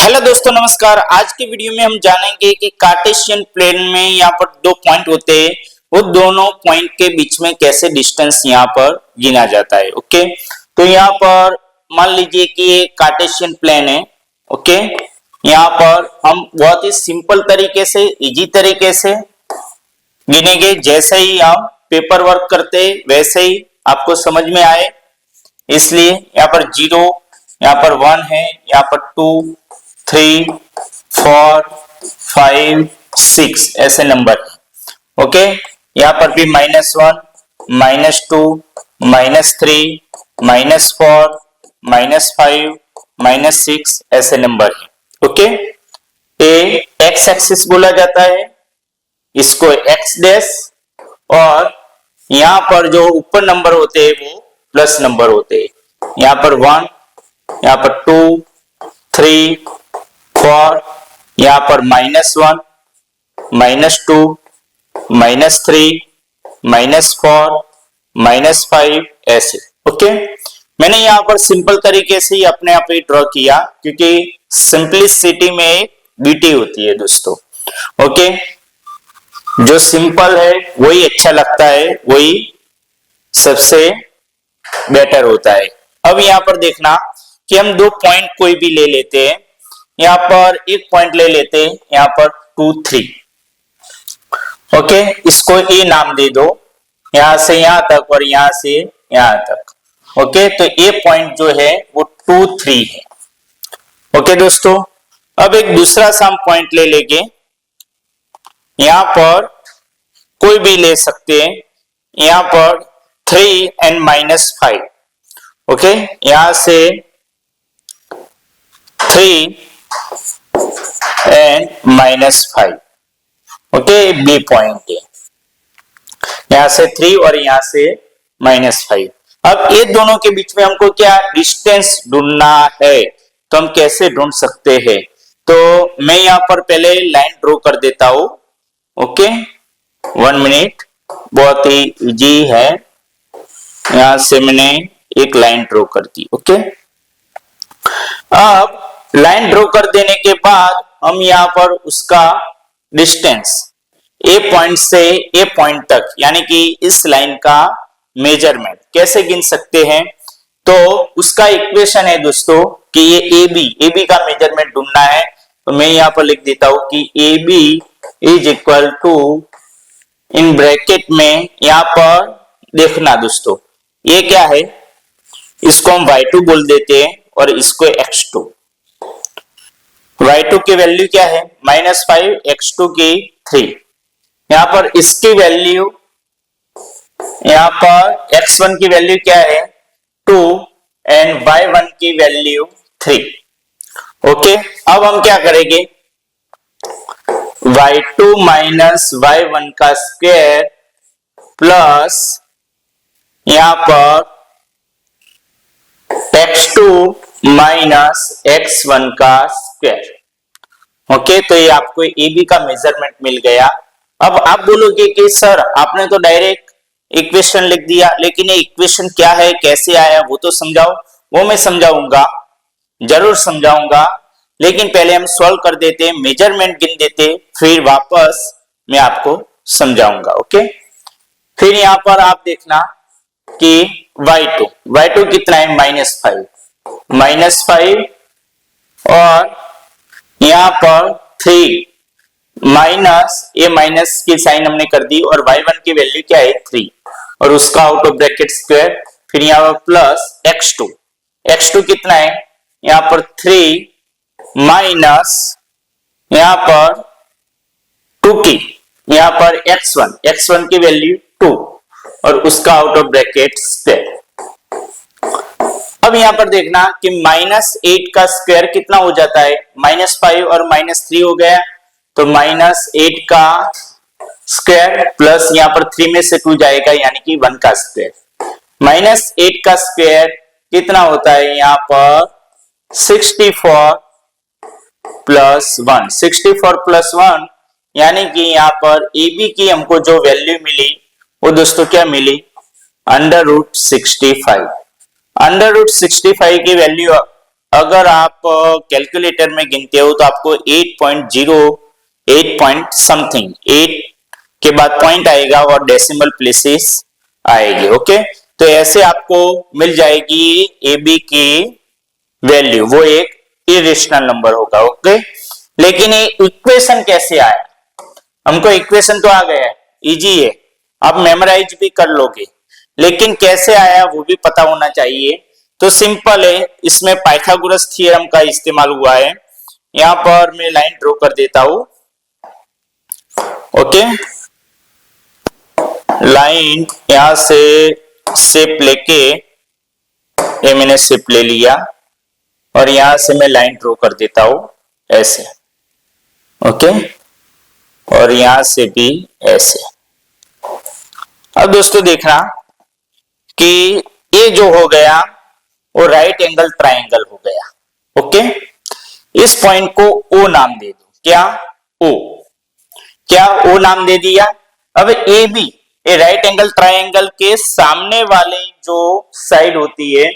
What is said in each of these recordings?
Hello दोस्तों, नमस्कार। आज के वीडियो में हम जानेंगे कि कार्टेशियन प्लेन में यहाँ पर दो पॉइंट होते हैं, वो दोनों पॉइंट के बीच में कैसे डिस्टेंस यहाँ पर गिना जाता है। ओके, तो यहाँ पर मान लीजिए कि ये कार्टेशियन प्लेन है। ओके, यहाँ पर हम बहुत ही सिंपल तरीके से, इजी तरीके से गिनेंगे। जैसे ही हम पेपर वर्क करते हैं वैसे ही आपको समझ में आए, इसलिए यहाँ पर 0, यहाँ पर 1 है, यहाँ पर 2, 3, 4, 5, 6 ऐसे नंबर है। ओके, यहाँ पर भी -1, -2, -3, -4, -5, -6 ऐसे नंबर है। ओके, ये एक्स एक्सिस बोला जाता है, इसको एक्स डैश, और यहाँ पर जो ऊपर नंबर होते हैं वो प्लस नंबर होते हैं। यहाँ पर 1, यहाँ पर 2, 3, 4, यहाँ पर -1, -2, -3, -4, -5 ऐसे। ओके, मैंने यहाँ पर सिंपल तरीके से ही अपने आप ही ड्रॉ किया, क्योंकि सिंपलिसिटी में एक ब्यूटी होती है दोस्तों। ओके, जो सिंपल है वही अच्छा लगता है, वही सबसे बेटर होता है। अब यहाँ पर देखना कि हम दो पॉइंट कोई भी ले लेते हैं। यहाँ पर एक पॉइंट ले लेते हैं, यहाँ पर 2, 3। ओके, इसको ए नाम दे दो, यहां से यहां तक और यहां से यहां तक। ओके, तो ए पॉइंट जो है वो 2, 3 है। ओके दोस्तों, अब एक दूसरा सा हम पॉइंट ले लेंगे। यहां पर कोई भी ले सकते हैं, यहां पर 3 and -5। ओके, यहां से 3 and -5। ओके, बी पॉइंट है, यहां से 3 और यहां से -5। अब ये दोनों के बीच में हमको क्या डिस्टेंस ढूंढना है, तो हम कैसे ढूंढ सकते हैं? तो मैं यहां पर पहले लाइन ड्रॉ कर देता हूं। ओके, 1 मिनट, बहुत ही इजी है। यहां से मैंने एक लाइन ड्रॉ कर दी। ओके, अब लाइन ड्रॉ कर देने के बाद हम यहाँ पर उसका डिस्टेंस ए पॉइंट से ए पॉइंट तक, यानी कि इस लाइन का मेजरमेंट कैसे गिन सकते हैं? तो उसका इक्वेशन है दोस्तों कि ये ए बी का मेजरमेंट ढूंढना है। तो मैं यहाँ पर लिख देता हूं कि A B is equal to, in bracket में यहाँ पर देखना दोस्तों, ये क्या है, इसको हम y2 बोल देते हैं और इसको x2। y2 की वैल्यू क्या है -5, x2 की 3। यहां पर इसकी वैल्यू, यहां पर x1 की वैल्यू क्या है 2 एंड y1 की वैल्यू 3। ओके, अब हम क्या करेंगे, y2 माइनस y1 का स्क्वायर प्लस यहां पर x2 माइनस x1 का स्क्वायर। ओके, तो ये आपको ए बी का मेजरमेंट मिल गया। अब आप बोलोगे कि सर आपने तो डायरेक्ट इक्वेशन लिख दिया, लेकिन ये इक्वेशन क्या है, कैसे आया, वो तो समझाओ। वो मैं समझाऊंगा, जरूर समझाऊंगा, लेकिन पहले हम सॉल्व कर देते, मेजरमेंट गिन देते, फिर वापस मैं आपको समझाऊंगा। ओके, फिर यहां पर आप देखना कि y2 कितना है -5, और यहां पर 3 माइनस, ये माइनस की साइन हमने कर दी, और y1 की वैल्यू क्या है 3, और उसका आउट ऑफ ब्रैकेट स्क्वायर, फिर यहां पर प्लस x2 कितना है, यहां पर 3 माइनस यहां पर 2 की, यहां पर x1 की वैल्यू 2, और उसका आउट ऑफ ब्रैकेट स्क्वायर। अब यहां पर देखना कि -8 का स्क्वायर कितना हो जाता है, -5 और -3 हो गया, तो -8 का स्क्वायर प्लस यहां पर 3 में से 2 जाएगा, यानी कि 1 का स्क्वायर। -8 का स्क्वायर कितना होता है, यहां पर 64 प्लस 1, यानी कि यहां पर ए बी की हमको जो वैल्यू मिली वो दोस्तों क्या मिली, √65। √65 की वैल्यू अगर आप कैलकुलेटर में गिनते हो तो आपको 8 पॉइंट समथिंग 8 के बाद पॉइंट आएगा और डेसिमल प्लेसेस आएगी। ओके, तो ऐसे आपको मिल जाएगी ए बी की वैल्यू, वो एक इरेशनल नंबर होगा। ओके, लेकिन ये इक्वेशन कैसे आया? हमको इक्वेशन तो आ गया, इजी है, आप मेमोराइज भी कर लोगे, लेकिन कैसे आया वो भी पता होना चाहिए। तो सिंपल है, इसमें पाइथागोरस थ्योरम का इस्तेमाल हुआ है। यहां पर मैं लाइन ड्रॉ कर देता हूं। ओके, लाइन यहां से शेप लेके, ये मैंने शेप ले लिया और यहां से मैं लाइन ड्रॉ कर देता हूं ऐसे। ओके, और यहां से भी ऐसे। अब दोस्तों देखना कि ये जो हो गया वो राइट एंगल ट्राइंगल हो गया। ओके, इस पॉइंट को ओ नाम दे दो। क्या? ओ। क्या ओ नाम दे दिया? अब ए बी, ये राइट एंगल ट्राइंगल के सामने वाले जो साइड होती है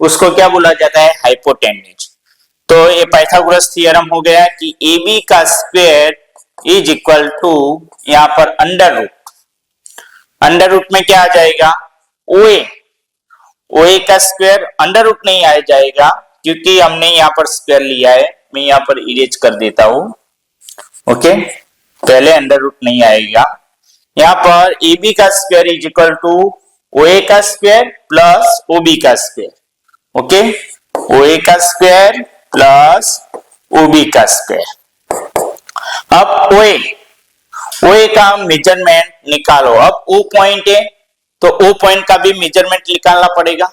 उसको क्या बोला जाता है? हाइपोटेन्यूज। तो ये पाइथागोरस थ्योरम हो गया कि ए बी का स्क्वायर इज इक्वल टू, यहां पर अंडर रूट, अंडर रूट में क्या आ जाएगा? ओए, ओए का स्क्वायर, अंडर रूट नहीं आ जाएगा क्योंकि हमने यहाँ पर स्क्वायर लिया है। मैं यहाँ पर इरेज कर देता हूं। ओके, पहले अंडर रूट नहीं आएगा। यहाँ पर ए बी का स्क्वायर इज इक्वल टू ओए का स्क्वायर प्लस ओ बी का स्क्वायर। ओके, ओए का स्क्वायर प्लस ओ बी का स्क्वायर। अब ओए, ओए का मेजरमेंट निकालो। अब ओ पॉइंट है तो ओ पॉइंट का भी मेजरमेंट निकालना पड़ेगा।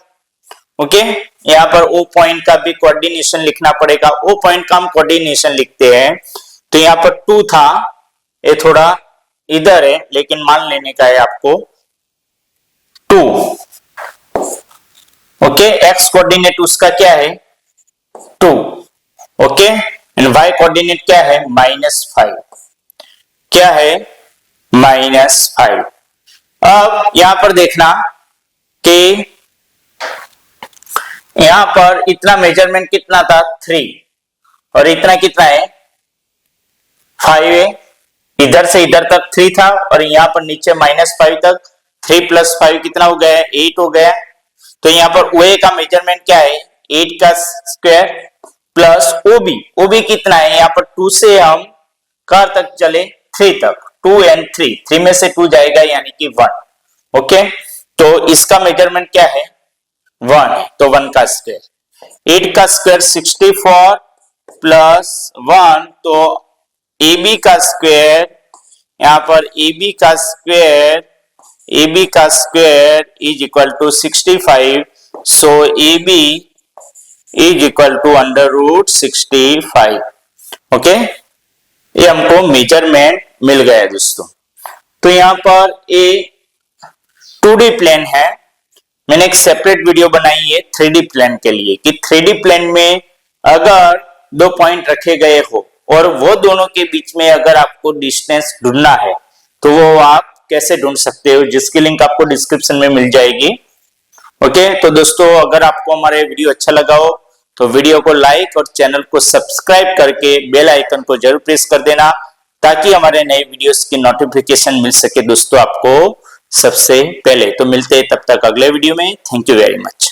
ओके, यहाँ पर ओ पॉइंट का भी कोऑर्डिनेशन लिखना पड़ेगा। ओ पॉइंट का हम कोऑर्डिनेशन लिखते हैं, तो यहाँ पर 2 था, ये थोड़ा इधर है, लेकिन मान लेने का है आपको 2। ओके, एक्स कोऑर्डिनेट उसका क्या है? 2। ओके, एंड वाई कोऑर्डिनेट क्या है? -5। क्या है? -5। अब यहां पर देखना कि यहां पर इतना मेजरमेंट कितना था? 3, और इतना कितना है? 5 है। इधर से इधर तक 3 था और यहां पर नीचे -5 तक 3 + 5 कितना हो गया? 8 हो गया। तो यहां पर ओए का मेजरमेंट क्या है? 8 का स्क्वायर प्लस ओबी, ओबी कितना है? यहां पर 2 से हम कार तक चले 3 तक, 2 और 3, 3 में से 2 जाएगा यानी कि 1। ओके, तो इसका मेजरमेंट क्या है? 1 है, तो 1 का स्क्वायर। 8 का स्क्वायर 64 प्लस 1, तो AB का स्क्वायर, यहां पर AB का स्क्वायर, AB का square is equal to 65। So AB is equal to √65। Okay, ये हमको मेजरमेंट मिल गया दोस्तों। तो यहां पर ए 2D प्लेन है, मैंने एक सेपरेट वीडियो बनाई है 3D प्लेन के लिए कि 3D प्लेन में अगर 2 पॉइंट रखे गए हो और वो दोनों के बीच में अगर आपको डिस्टेंस ढूंढना है तो वो आप कैसे ढूंढ सकते हो, जिसकी लिंक आपको डिस्क्रिप्शन में मिल जाएगी। ओके, तो दोस्तों अगर आपको हमारे वीडियो अच्छा लगा हो तो वीडियो को लाइक और चैनल को सब्सक्राइब करके बेल आइकन को जरूर प्रेस कर देना, ताकि हमारे नए वीडियोस की नोटिफिकेशन मिल सके दोस्तों आपको सबसे पहले। तो मिलते हैं तब तक अगले वीडियो में। Thank you very much.